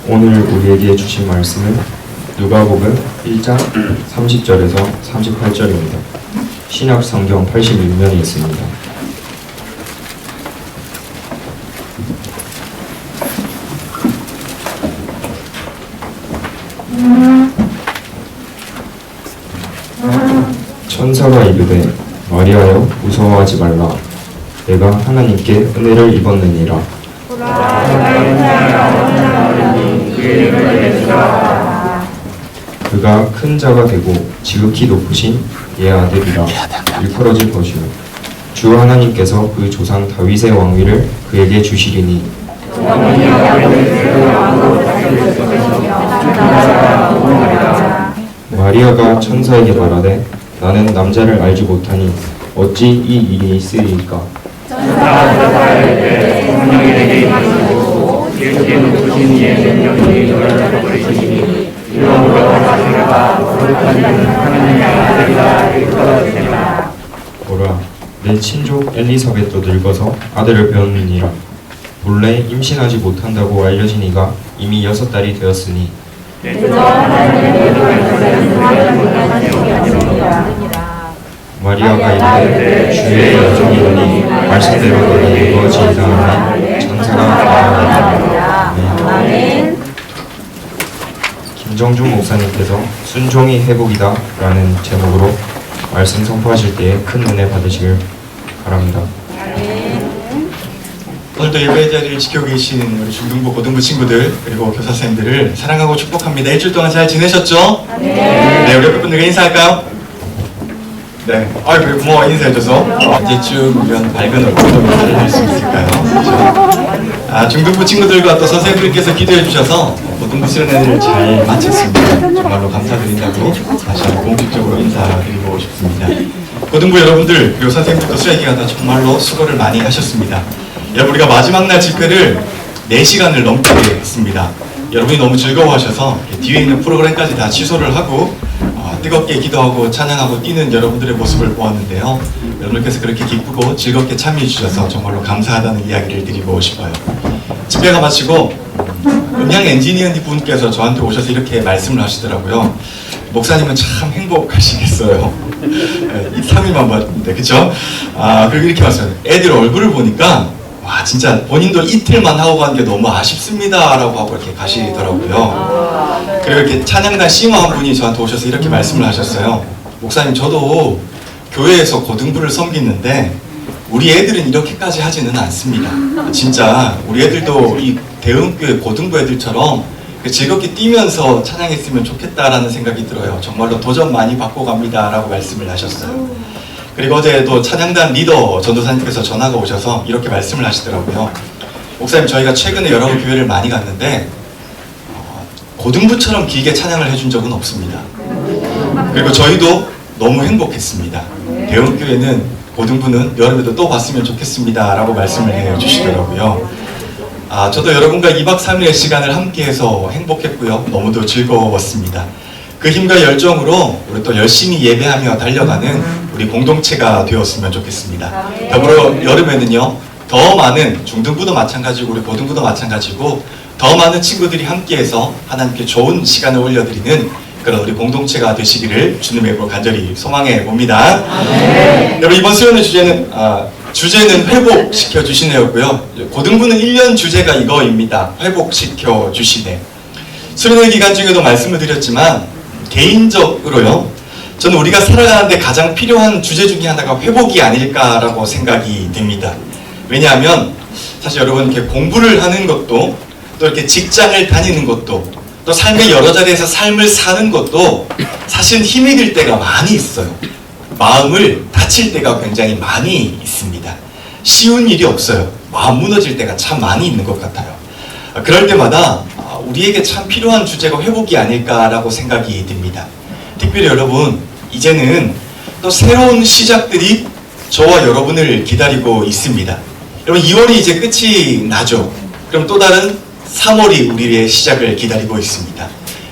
오늘 우리에게 주신 말씀은 누가복음 1장 30절에서 38절입니다. 신약 성경 86면이 있습니다. 천사가 이르되 마리아여 무서워하지 말라. 내가 하나님께 은혜를 입었느니라. 그가 큰 자가 되고 지극히 높으신 예 아들이라 일컬어질 것이요 주 하나님께서 그 조상 다윗의 왕위를 그에게 주시리니 마리아가 천사에게 말하되 나는 남자를 알지 못하니 어찌 이 일이 있으리이까. 보라, 내 친족 엘리사벳도 늙어서 아들을 배웠느니라. 본래 임신하지 못한다고 알려진 이가 이미 6달이 되었으니 마리아가 이르되 주의 여종이오니 말씀대로 너는 이루어지이다 하니 천사가 나아가니라. 아멘. 김정중 목사님께서 순종이 회복이다 라는 제목으로 말씀 선포하실 때에 큰 은혜 받으시길 바랍니다. 오늘도 예배 자리를 지키고 계신 우리 중등부 고등부 친구들 그리고 교사 선생님들을 사랑하고 축복합니다. 일주일 동안 잘 지내셨죠? 네, 우리 옆에 분들과 인사할까요? 네, 아이고 고마워 인사해줘서 언제쯤 이런 밝은 얼굴로 인사를 할 수 있을까요? 그렇죠? 중등부 친구들과 또 선생님들께서 기도해 주셔서 고등부 수련회를 잘 마쳤습니다. 정말로 감사드린다고 다시 한번 공식적으로 인사드리고 싶습니다. 고등부 여러분들 그리고 선생님들도 수련 기간 동안 정말로 수고를 많이 하셨습니다. 여러분 우리가 마지막 날 집회를 4시간을 넘게 했습니다. 여러분이 너무 즐거워하셔서 뒤에 있는 프로그램까지 다 취소를 하고 뜨겁게 기도하고 찬양하고 뛰는 여러분들의 모습을 보았는데요. 여러분께서 그렇게 기쁘고 즐겁게 참여해 주셔서 정말로 감사하다는 이야기를 드리고 싶어요. 집회가 마치고 음향 엔지니어 분께서 저한테 오셔서 이렇게 말씀을 하시더라고요. 목사님은 참 행복하시겠어요. 3일만 봤는데 그쵸? 그리고 이렇게 왔어요. 애들 얼굴을 보니까 와 진짜 본인도 이틀만 하고 간 게 너무 아쉽습니다 라고 하고 이렇게 가시더라고요. 그리고 이렇게 찬양단 시모 한 분이 저한테 오셔서 이렇게 말씀을 하셨어요. 목사님 저도 교회에서 고등부를 섬기는데 우리 애들은 이렇게까지 하지는 않습니다. 진짜 우리 애들도 이 대흥교회 고등부 애들처럼 즐겁게 뛰면서 찬양했으면 좋겠다라는 생각이 들어요. 정말로 도전 많이 받고 갑니다 라고 말씀을 하셨어요. 그리고 어제도 찬양단 리더 전도사님께서 전화가 오셔서 이렇게 말씀을 하시더라고요. 목사님 저희가 최근에 여러 교회를 많이 갔는데 고등부처럼 길게 찬양을 해준 적은 없습니다. 그리고 저희도 너무 행복했습니다. 대흥교회는 고등부는 여름에도 또 봤으면 좋겠습니다 라고 말씀을 해주시더라고요. 저도 여러분과 2박 3일의 시간을 함께해서 행복했고요. 너무도 즐거웠습니다. 그 힘과 열정으로 우리 또 열심히 예배하며 달려가는 우리 공동체가 되었으면 좋겠습니다. 더불어 여름에는요 더 많은 중등부도 마찬가지고 우리 고등부도 마찬가지고 더 많은 친구들이 함께해서 하나님께 좋은 시간을 올려드리는 그런 우리 공동체가 되시기를 주님의 이름으로 간절히 소망해 봅니다. 여러분 이번 수련의 주제는 회복시켜 주시네였고요. 고등부는 1년 주제가 이거입니다. 회복시켜 주시네. 수련회 기간 중에도 말씀을 드렸지만 개인적으로요 저는 우리가 살아가는데 가장 필요한 주제 중에 하나가 회복이 아닐까라고 생각이 듭니다. 왜냐하면 사실 여러분 이렇게 공부를 하는 것도 또 이렇게 직장을 다니는 것도 또 삶의 여러 자리에서 삶을 사는 것도 사실 힘이 들 때가 많이 있어요. 마음을 다칠 때가 굉장히 많이 있습니다. 쉬운 일이 없어요. 마음 무너질 때가 참 많이 있는 것 같아요. 그럴 때마다 우리에게 참 필요한 주제가 회복이 아닐까라고 생각이 듭니다. 특별히 여러분 이제는 또 새로운 시작들이 저와 여러분을 기다리고 있습니다. 여러분 2월이 이제 끝이 나죠. 그럼 또 다른 3월이 우리의 시작을 기다리고 있습니다.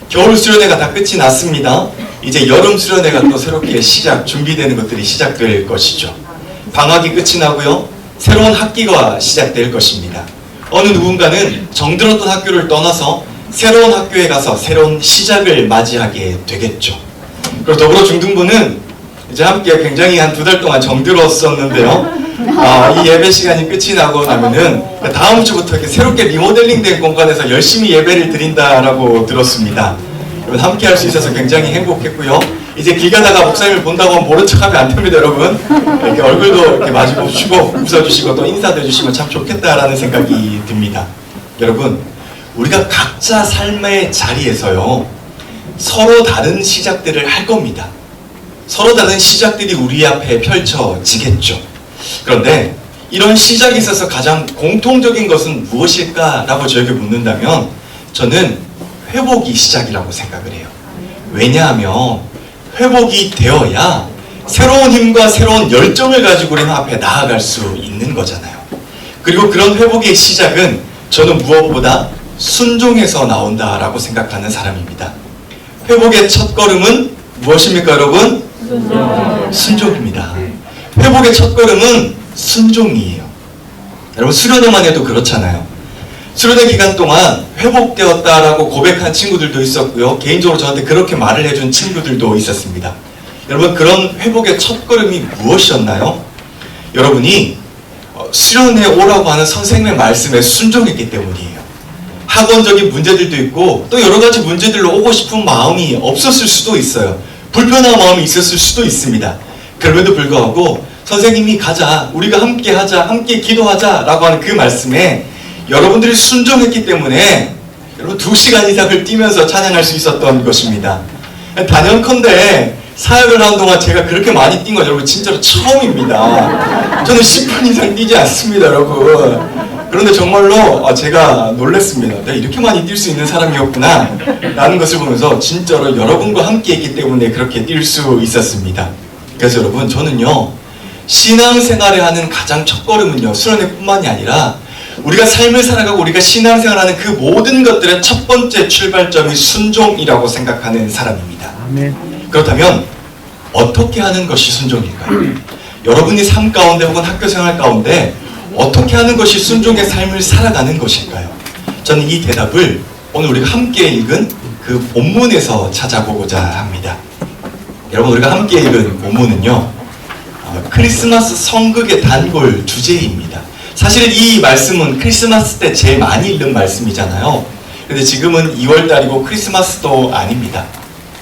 겨울 수련회가 다 끝이 났습니다. 이제 여름 수련회가 또 새롭게 준비되는 것들이 시작될 것이죠. 방학이 끝이 나고요. 새로운 학기가 시작될 것입니다. 어느 누군가는 정들었던 학교를 떠나서 새로운 학교에 가서 새로운 시작을 맞이하게 되겠죠. 그리고 더불어 중등부는 이제 함께 굉장히 한 2달 동안 정들었었는데요. 이 예배 시간이 끝이 나고 나면은 다음 주부터 이렇게 새롭게 리모델링된 공간에서 열심히 예배를 드린다라고 들었습니다. 여러분 함께 할 수 있어서 굉장히 행복했고요. 이제 길 가다가 목사님을 본다고 하면 모른 척하면 안 됩니다, 여러분. 이렇게 얼굴도 이렇게 마주보 주시고 웃어주시고 또 인사도 해주시면 참 좋겠다라는 생각이 듭니다. 여러분, 우리가 각자 삶의 자리에서요, 서로 다른 시작들을 할 겁니다. 서로 다른 시작들이 우리 앞에 펼쳐지겠죠. 그런데 이런 시작에 있어서 가장 공통적인 것은 무엇일까라고 저에게 묻는다면 저는 회복이 시작이라고 생각을 해요. 왜냐하면 회복이 되어야 새로운 힘과 새로운 열정을 가지고 우리는 앞에 나아갈 수 있는 거잖아요. 그리고 그런 회복의 시작은 저는 무엇보다 순종에서 나온다라고 생각하는 사람입니다. 회복의 첫걸음은 무엇입니까, 여러분? 순종입니다. 회복의 첫걸음은 순종이에요. 여러분, 수련회만 해도 그렇잖아요. 수련회 기간 동안 회복되었다라고 고백한 친구들도 있었고요. 개인적으로 저한테 그렇게 말을 해준 친구들도 있었습니다. 여러분, 그런 회복의 첫걸음이 무엇이었나요? 여러분이 수련회에 오라고 하는 선생님의 말씀에 순종했기 때문이에요. 학원적인 문제들도 있고 또 여러 가지 문제들로 오고 싶은 마음이 없었을 수도 있어요. 불편한 마음이 있었을 수도 있습니다. 그럼에도 불구하고 선생님이 가자, 우리가 함께 하자, 함께 기도하자 라고 하는 그 말씀에 여러분들이 순종했기 때문에 여러분 2시간 이상을 뛰면서 찬양할 수 있었던 것입니다. 단연컨대 사역을 하는 동안 제가 그렇게 많이 뛴 건 여러분 진짜로 처음입니다. 저는 10분 이상 뛰지 않습니다, 여러분. 그런데 정말로 제가 놀랐습니다. 내가 이렇게 많이 뛸 수 있는 사람이었구나 라는 것을 보면서 진짜로 여러분과 함께 했기 때문에 그렇게 뛸 수 있었습니다. 그래서 여러분, 저는요, 신앙생활을 하는 가장 첫걸음은요, 수련회뿐만이 아니라 우리가 삶을 살아가고 우리가 신앙생활하는 그 모든 것들의 첫 번째 출발점이 순종이라고 생각하는 사람입니다. 아멘. 그렇다면 어떻게 하는 것이 순종일까요? 여러분이 삶 가운데 혹은 학교생활 가운데 어떻게 하는 것이 순종의 삶을 살아가는 것일까요? 저는 이 대답을 오늘 우리가 함께 읽은 그 본문에서 찾아보고자 합니다. 여러분, 우리가 함께 읽은 본문은요, 크리스마스 성극의 단골 주제입니다. 사실 이 말씀은 크리스마스 때 제일 많이 읽는 말씀이잖아요. 근데 지금은 2월달이고 크리스마스도 아닙니다.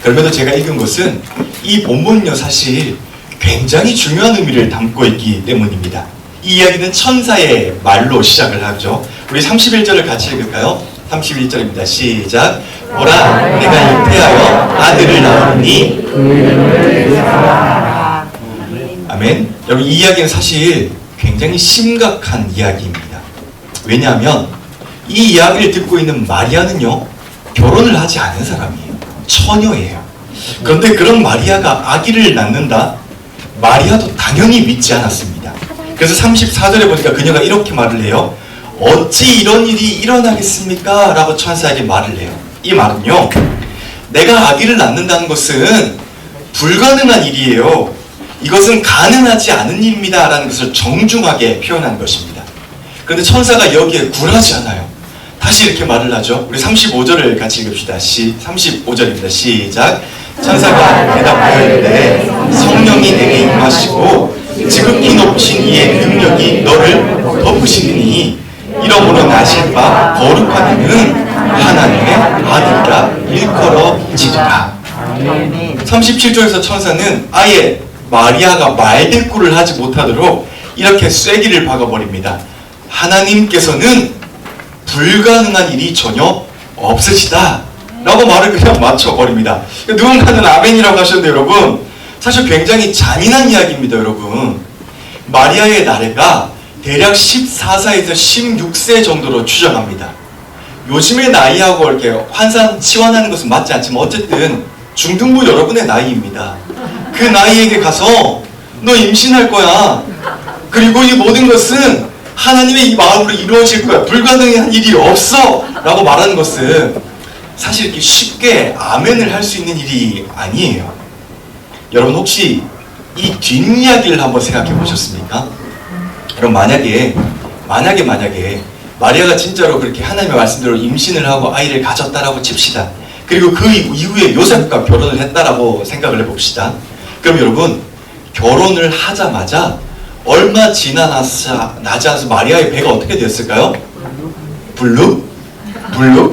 그럼에도 제가 읽은 것은 이 본문은요, 사실 굉장히 중요한 의미를 담고 있기 때문입니다. 이 이야기는 천사의 말로 시작을 하죠. 우리 31절을 같이 읽을까요? 31절입니다. 시작. 보라, 내가 잉태하여 아들을 낳으니 아멘. 여러분, 이 이야기는 사실 굉장히 심각한 이야기입니다. 왜냐하면 이 이야기를 듣고 있는 마리아는요, 결혼을 하지 않은 사람이에요. 처녀예요. 그런데 그런 마리아가 아기를 낳는다? 마리아도 당연히 믿지 않았습니다. 그래서 34절에 보니까 그녀가 이렇게 말을 해요. 어찌 이런 일이 일어나겠습니까? 라고 천사에게 말을 해요. 이 말은요, 내가 아기를 낳는다는 것은 불가능한 일이에요. 이것은 가능하지 않은 일입니다 라는 것을 정중하게 표현한 것입니다. 그런데 천사가 여기에 굴하지 않아요. 다시 이렇게 말을 하죠. 우리 35절을 같이 읽읍시다. 35절입니다. 시작. 천사가 대답하여 이르되 성령이 내게 임하시고 지극히 높으신 이의 능력이 너를 덮으시니 이러므로 나실 바 거룩한 이는 하나님의 아들이라 일컬어지리라. 37절에서 천사는 아예 마리아가 말대꾸를 하지 못하도록 이렇게 쐐기를 박아버립니다. 하나님께서는 불가능한 일이 전혀 없으시다 라고 말을 그냥 맞춰버립니다. 누군가는 아멘이라고 하셨는데 여러분, 사실 굉장히 잔인한 이야기입니다. 여러분, 마리아의 나이가 대략 14세에서 16세 정도로 추정합니다. 요즘의 나이하고 이렇게 치환하는 것은 맞지 않지만 어쨌든 중등부 여러분의 나이입니다. 그 나이에게 가서 너 임신할 거야. 그리고 이 모든 것은 하나님의 이 마음으로 이루어질 거야. 불가능한 일이 없어 라고 말하는 것은 사실 이렇게 쉽게 아멘을 할 수 있는 일이 아니에요. 여러분, 혹시 이 뒷이야기를 한번 생각해 보셨습니까? 여러분, 만약에 마리아가 진짜로 그렇게 하나님의 말씀대로 임신을 하고 아이를 가졌다라고 칩시다. 그리고 그 이후에 요셉과 결혼을 했다라고 생각을 해봅시다. 그럼 여러분, 결혼을 하자마자 얼마 나지 않아서 마리아의 배가 어떻게 되었을까요? 불룩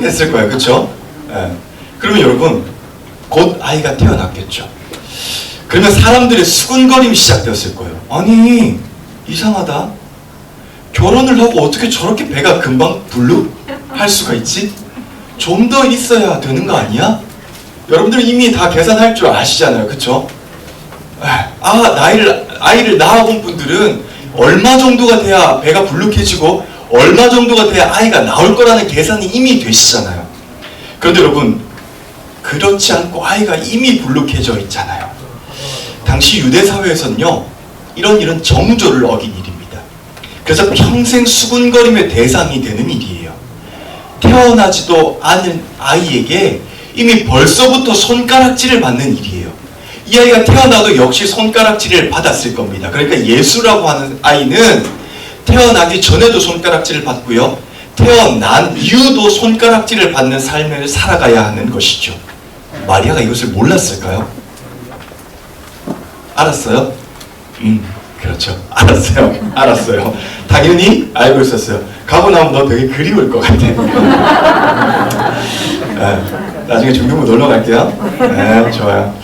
했을 거예요. 그렇죠? 예. 그러면 여러분, 곧 아이가 태어났겠죠. 그러면 사람들의 수군거림이 시작되었을 거예요. 아니, 이상하다. 결혼을 하고 어떻게 저렇게 배가 금방 불룩할 수가 있지? 좀 더 있어야 되는 거 아니야? 여러분들 이미 다 계산할 줄 아시잖아요. 그쵸? 아이를 낳아본 분들은 얼마 정도가 돼야 배가 불룩해지고 얼마 정도가 돼야 아이가 나올 거라는 계산이 이미 되시잖아요. 그런데 여러분, 그렇지 않고 아이가 이미 불룩해져 있잖아요. 당시 유대사회에서는요, 이런 일은 정조를 어긴 일입니다. 그래서 평생 수군거림의 대상이 되는 일이에요. 태어나지도 않은 아이에게 이미 벌써부터 손가락질을 받는 일이에요. 이 아이가 태어나도 역시 손가락질을 받았을 겁니다. 그러니까 예수라고 하는 아이는 태어나기 전에도 손가락질을 받고요, 태어난 이후도 손가락질을 받는 삶을 살아가야 하는 것이죠. 마리아가 이것을 몰랐을까요? 알았어요? 그렇죠. 알았어요. 당연히 알고 있었어요. 가고 나면 너 되게 그리울 것 같아. 나중에 중등부 놀러 갈게요. 네, 좋아요.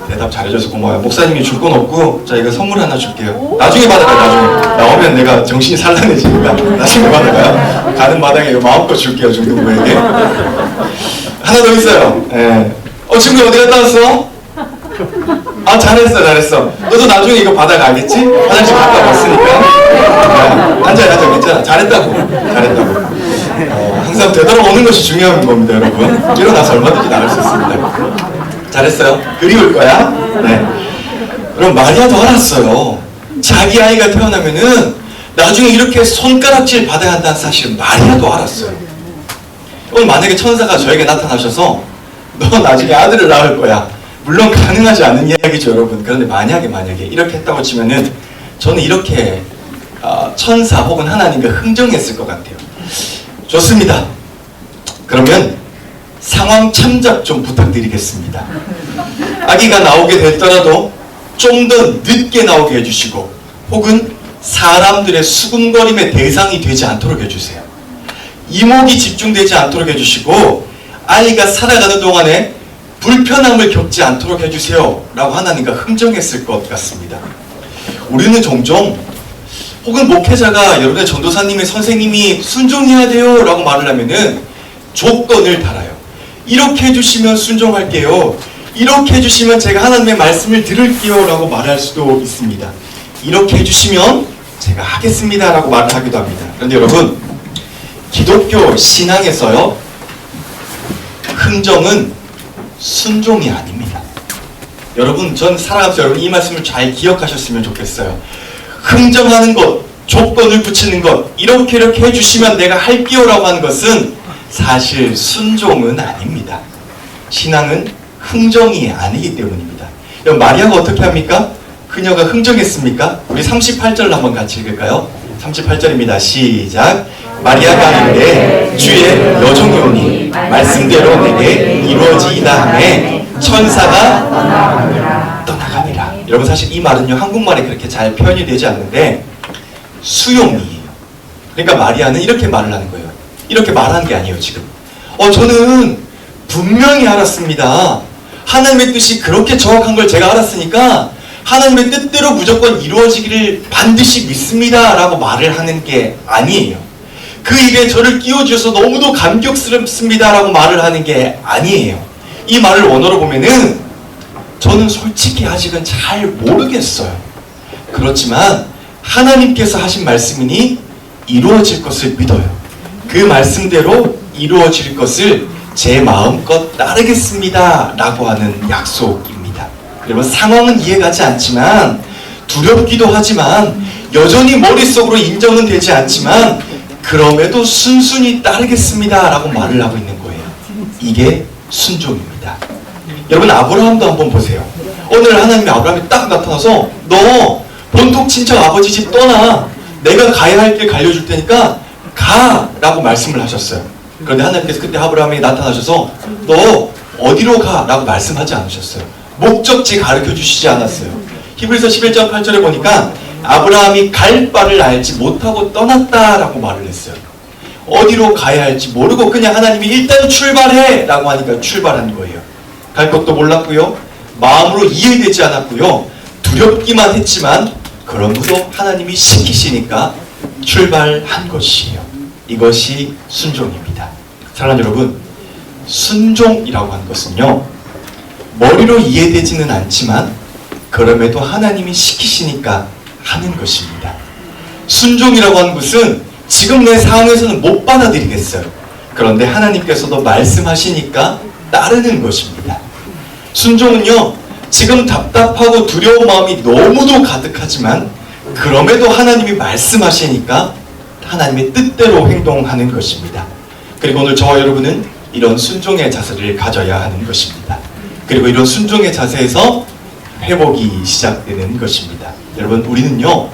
대답 잘해줘서 고마워요. 목사님이 줄 건 없고, 자, 이거 선물 하나 줄게요. 나중에 받아가요. 나중에 나오면 내가 정신이 산란해지니까 나중에 받아가요. 가는 마당에 이거 마음껏 줄게요. 중등부에게. 하나 더 있어요. 네. 친구 어디 갔다 왔어? 잘했어. 너도 나중에 이거 받아가겠지? 화장실 갔다 왔으니까. 앉아. 괜찮아. 잘했다고. 항상 되돌아오는 것이 중요한 겁니다, 여러분. 일어나서 얼마든지 나갈 수 있습니다. 잘했어요. 그리울 거야. 네. 그럼 마리아도 알았어요. 자기 아이가 태어나면은 나중에 이렇게 손가락질 받아야 한다는 사실을 마리아도 알았어요. 오늘 만약에 천사가 저에게 나타나셔서 너 나중에 아들을 낳을 거야. 물론 가능하지 않은 이야기죠, 여러분. 그런데 만약에 이렇게 했다고 치면은 저는 이렇게 천사 혹은 하나님과 흥정했을 것 같아요. 좋습니다. 그러면 상황 참작 좀 부탁드리겠습니다. 아기가 나오게 됐더라도 좀 더 늦게 나오게 해주시고, 혹은 사람들의 수군거림의 대상이 되지 않도록 해주세요. 이목이 집중되지 않도록 해주시고, 아이가 살아가는 동안에 불편함을 겪지 않도록 해주세요 라고 하나님과 흥정했을 것 같습니다. 우리는 종종, 혹은 목회자가 여러분의 전도사님의 선생님이 순종해야 돼요 라고 말을 하면은 조건을 달아요. 이렇게 해주시면 순종할게요, 이렇게 해주시면 제가 하나님의 말씀을 들을게요 라고 말할 수도 있습니다. 이렇게 해주시면 제가 하겠습니다 라고 말을 하기도 합니다. 그런데 여러분, 기독교 신앙에서요, 흥정은 순종이 아닙니다. 여러분, 전 살아가면서 여러분 이 말씀을 잘 기억하셨으면 좋겠어요. 흥정하는 것, 조건을 붙이는 것, 이렇게 해주시면 내가 할게요 라고 하는 것은 사실 순종은 아닙니다. 신앙은 흥정이 아니기 때문입니다. 여러분, 마리아가 어떻게 합니까? 그녀가 흥정했습니까? 우리 38절을 한번 같이 읽을까요? 38절입니다. 시작. 마리아가 이르되 주의 여종이 오니 말씀대로 내게 이루어지이다 하매 천사가 떠나가니라. 여러분, 사실 이 말은요, 한국말에 그렇게 잘 표현이 되지 않는데 수용이에요. 그러니까 마리아는 이렇게 말을 하는 거예요. 이렇게 말하는 게 아니에요, 지금. 저는 분명히 알았습니다. 하나님의 뜻이 그렇게 정확한 걸 제가 알았으니까 하나님의 뜻대로 무조건 이루어지기를 반드시 믿습니다 라고 말을 하는 게 아니에요. 그 일에 저를 끼워주셔서 너무도 감격스럽습니다 라고 말을 하는 게 아니에요. 이 말을 원어로 보면은 저는 솔직히 아직은 잘 모르겠어요. 그렇지만 하나님께서 하신 말씀이니 이루어질 것을 믿어요. 그 말씀대로 이루어질 것을 제 마음껏 따르겠습니다 라고 하는 약속입니다. 여러분, 상황은 이해가지 않지만, 두렵기도 하지만, 여전히 머릿속으로 인정은 되지 않지만, 그럼에도 순순히 따르겠습니다 라고 말을 하고 있는 거예요. 이게 순종입니다. 여러분, 아브라함도 한번 보세요. 오늘 하나님이 아브라함이 딱 나타나서 너 본토 친척 아버지 집 떠나, 내가 가야 할 길 가려줄 테니까 가라고 말씀을 하셨어요. 그런데 하나님께서 그때 아브라함에게 나타나셔서 너 어디로 가라고 말씀하지 않으셨어요. 목적지 가르쳐 주시지 않았어요. 히브리서 11장 8절에 보니까 아브라함이 갈 바를 알지 못하고 떠났다라고 말을 했어요. 어디로 가야 할지 모르고 그냥 하나님이 일단 출발해 라고 하니까 출발한 거예요. 갈 것도 몰랐고요, 마음으로 이해되지 않았고요, 두렵기만 했지만 그러므로 하나님이 시키시니까 출발한 것이에요. 이것이 순종입니다. 사랑하는 여러분, 순종이라고 하는 것은요, 머리로 이해되지는 않지만 그럼에도 하나님이 시키시니까 하는 것입니다. 순종이라고 하는 것은 지금 내 상황에서는 못 받아들이겠어요. 그런데 하나님께서도 말씀하시니까 따르는 것입니다. 순종은요, 지금 답답하고 두려운 마음이 너무도 가득하지만 그럼에도 하나님이 말씀하시니까 하나님의 뜻대로 행동하는 것입니다. 그리고 오늘 저와 여러분은 이런 순종의 자세를 가져야 하는 것입니다. 그리고 이런 순종의 자세에서 회복이 시작되는 것입니다. 여러분, 우리는요,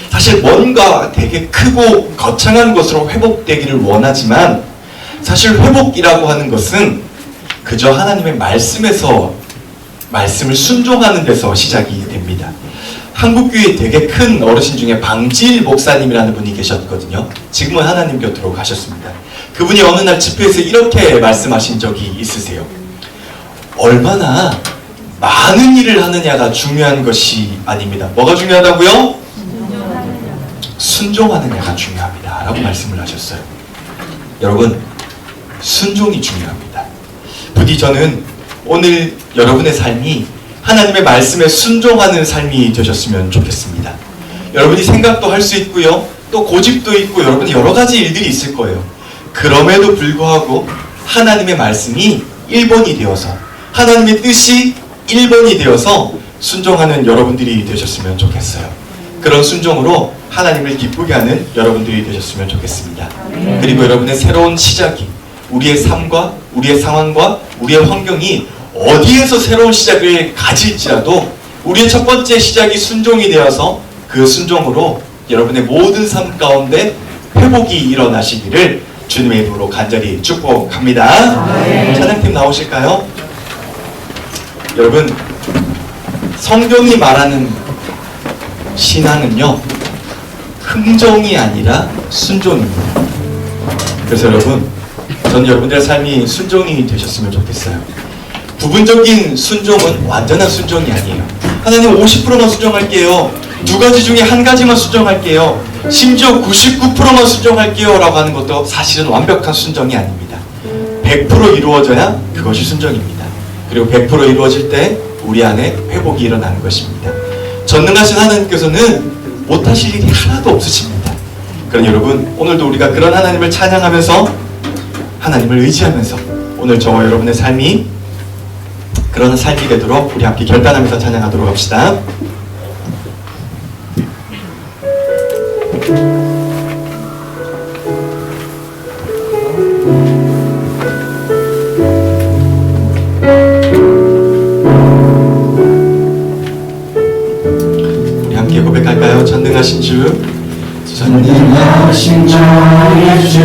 사실 뭔가 되게 크고 거창한 것으로 회복되기를 원하지만 사실 회복이라고 하는 것은 그저 하나님의 말씀에서 말씀을 순종하는 데서 시작이 됩니다. 한국교회에 되게 큰 어르신 중에 방지일 목사님이라는 분이 계셨거든요. 지금은 하나님 곁으로 가셨습니다. 그분이 어느 날 집회에서 이렇게 말씀하신 적이 있으세요. 얼마나 많은 일을 하느냐가 중요한 것이 아닙니다. 뭐가 중요하다고요? 순종하느냐가 중요합니다 라고 말씀을 하셨어요. 여러분, 순종이 중요합니다. 부디 저는 오늘 여러분의 삶이 하나님의 말씀에 순종하는 삶이 되셨으면 좋겠습니다. 여러분이 생각도 할 수 있고요, 또 고집도 있고 여러분이 여러 가지 일들이 있을 거예요. 그럼에도 불구하고 하나님의 말씀이 1번이 되어서, 하나님의 뜻이 1번이 되어서 순종하는 여러분들이 되셨으면 좋겠어요. 그런 순종으로 하나님을 기쁘게 하는 여러분들이 되셨으면 좋겠습니다. 그리고 여러분의 새로운 시작이, 우리의 삶과 우리의 상황과 우리의 환경이 어디에서 새로운 시작을 가질지라도 우리의 첫 번째 시작이 순종이 되어서 그 순종으로 여러분의 모든 삶 가운데 회복이 일어나시기를 주님의 이름으로 간절히 축복합니다. 찬양팀 나오실까요? 여러분, 성경이 말하는 신앙은요, 흥정이 아니라 순종입니다. 그래서 여러분, 전 여러분들의 삶이 순종이 되셨으면 좋겠어요. 부분적인 순종은 완전한 순종이 아니에요. 하나님 50%만 순종할게요, 2가지 중에 1가지만 순종할게요, 심지어 99%만 순종할게요 라고 하는 것도 사실은 완벽한 순종이 아닙니다. 100% 이루어져야 그것이 순종입니다. 그리고 100% 이루어질 때 우리 안에 회복이 일어나는 것입니다. 전능하신 하나님께서는 못하실 일이 하나도 없으십니다. 그러니 여러분, 오늘도 우리가 그런 하나님을 찬양하면서 하나님을 의지하면서 오늘 저와 여러분의 삶이 그런 삶이 되도록 우리 함께 결단하면서 찬양하도록 합시다. 우리 함께 고백할까요? 전능하신 주, 전능하신 저의 주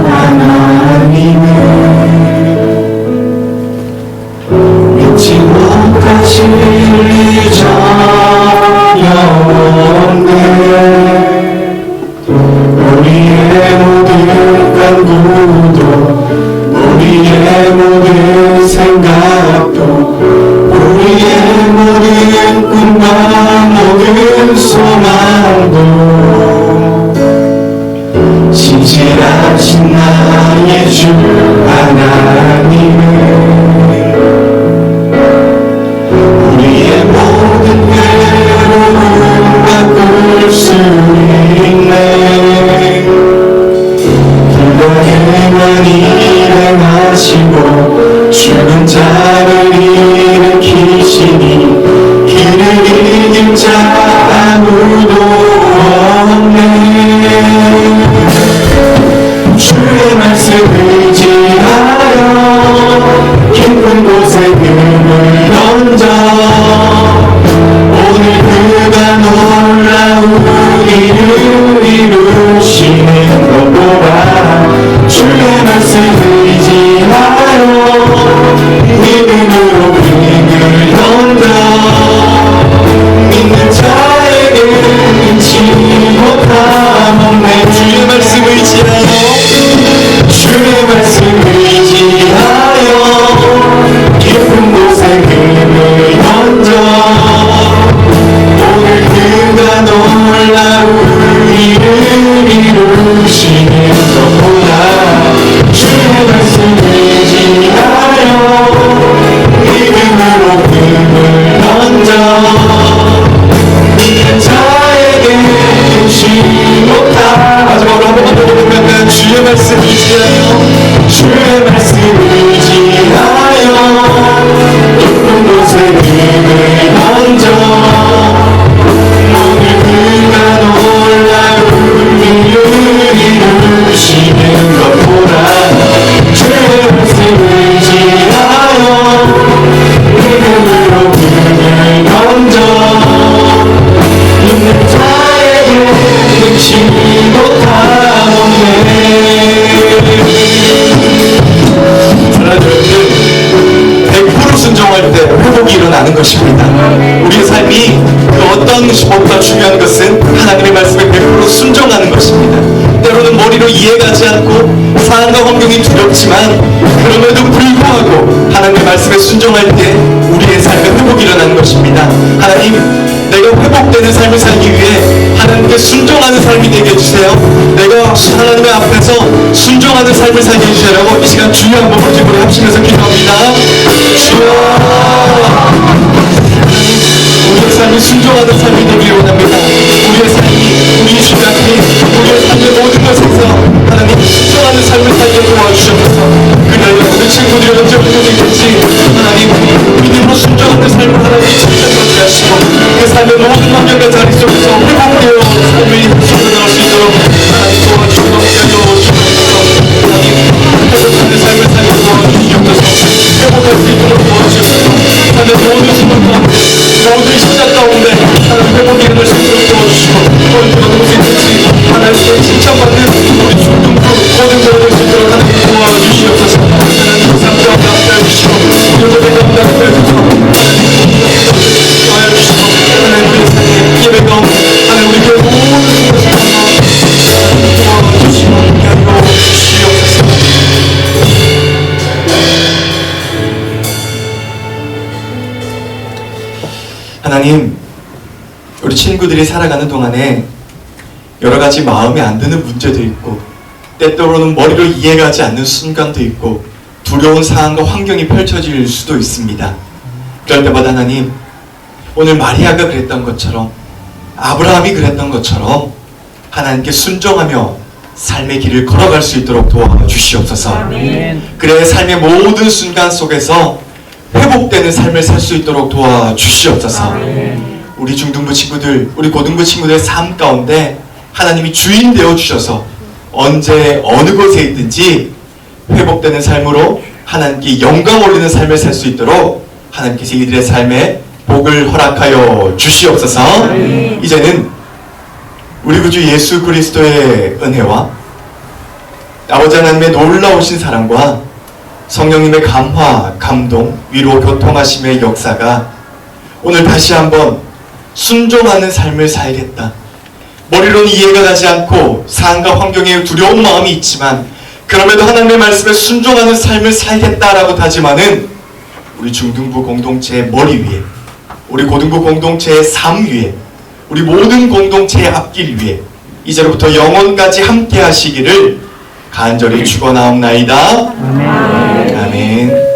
하나님은 믿지 못하실 리 전혀 없네. 우리의 모든 간구도, 우리의 모든 생각도, 우리의 모든 꿈과 모든 소망도 진실하신 나의 주 하나님은 우리의 모든 괴로움 바꿀 수 있네. 불가능한 일을 하시고 죽은 자를 일으키시니 그를 이길 자 아무도 없네. 주의 말씀을 의지하여 깊은 곳에 금을 던져 오늘 그가 놀라운 일을 이루시는 것 순종하는 것입니다. 우리의 삶이 그 어떤 것보다 중요한 것은 하나님의 말씀에 100% 순종하는 것입니다. 때로는 머리로 이해가지 않고 상황과 환경이 두렵지만 그럼에도 불구하고 하나님의 말씀에 순종할 때 우리의 삶에 회복이 일어나는 것입니다. 하나님, 내가 회복되는 삶을 살기 위해 하나님께 순종하는 삶이 되게 해주세요. 내가 하나님의 앞에서 순종하는 삶을 살게 해주시라고 이 시간 주여 한번 버티고 합심해서 기도합니다. 주여, 우리의 삶이 순종하는 삶이 되기를 원합니다. 우리의 삶이, 우리 주장이, 우리의 삶의 모든 것에서 하나님 순종하는 삶을 살게 도와주셔서 그날에 우리 친구들이 언제 부모님겠지 하나님 믿음으로 순종하는 삶을 하나님 칭찬받게 하시고 그 삶의 모든 환경과 자리 속에서 회복되어 삶을 순종할 수 있도록 하나님 도와주시고 도와주시옵소서. 하나님 회복하는 삶을 살게 도와주시옵소서. 회복할 수 있도록 도와주시옵소서. 삶의 모든 순간 가운데 모든 시작 가운데 하나님 회복이 일어날 수 있도록 도와주시고 또 누가 누구든지 하나님께 칭찬받는 우리 중등부 모든 자들 수 있도록 하나님 도와주시옵소서. 하나님 상자 가운데 하여주시고 여자들 가운데 하여주시고 하나님 하여주시고 하나님 우리 삶의 예배 가운데 하나님 우리 교회 모든 것을 도와주시고 하여주시옵소서. 하나님, 우리 친구들이 살아가는 동안에 여러 가지 마음에 안 드는 문제도 있고 때때로는 머리로 이해가지 않는 순간도 있고 두려운 상황과 환경이 펼쳐질 수도 있습니다. 그럴 때마다 하나님, 오늘 마리아가 그랬던 것처럼 아브라함이 그랬던 것처럼 하나님께 순종하며 삶의 길을 걸어갈 수 있도록 도와주시옵소서. 그래 삶의 모든 순간 속에서 회복되는 삶을 살 수 있도록 도와주시옵소서. 우리 중등부 친구들, 우리 고등부 친구들의 삶 가운데 하나님이 주인 되어 주셔서 언제 어느 곳에 있든지 회복되는 삶으로 하나님께 영광 올리는 삶을 살 수 있도록 하나님께서 이들의 삶에 복을 허락하여 주시옵소서. 이제는 우리 구주 예수 그리스도의 은혜와 아버지 하나님의 놀라우신 사랑과 성령님의 감화, 감동, 위로, 교통하심의 역사가 오늘 다시 한번 순종하는 삶을 살겠다. 머리로는 이해가 가지 않고 상황과 환경에 두려운 마음이 있지만 그럼에도 하나님의 말씀에 순종하는 삶을 살겠다라고 다짐하는 우리 중등부 공동체의 머리 위에, 우리 고등부 공동체의 삶 위에, 우리 모든 공동체의 앞길 위에 이제로부터 영원까지 함께 하시기를 간절히 축원하옵나이다. 아멘.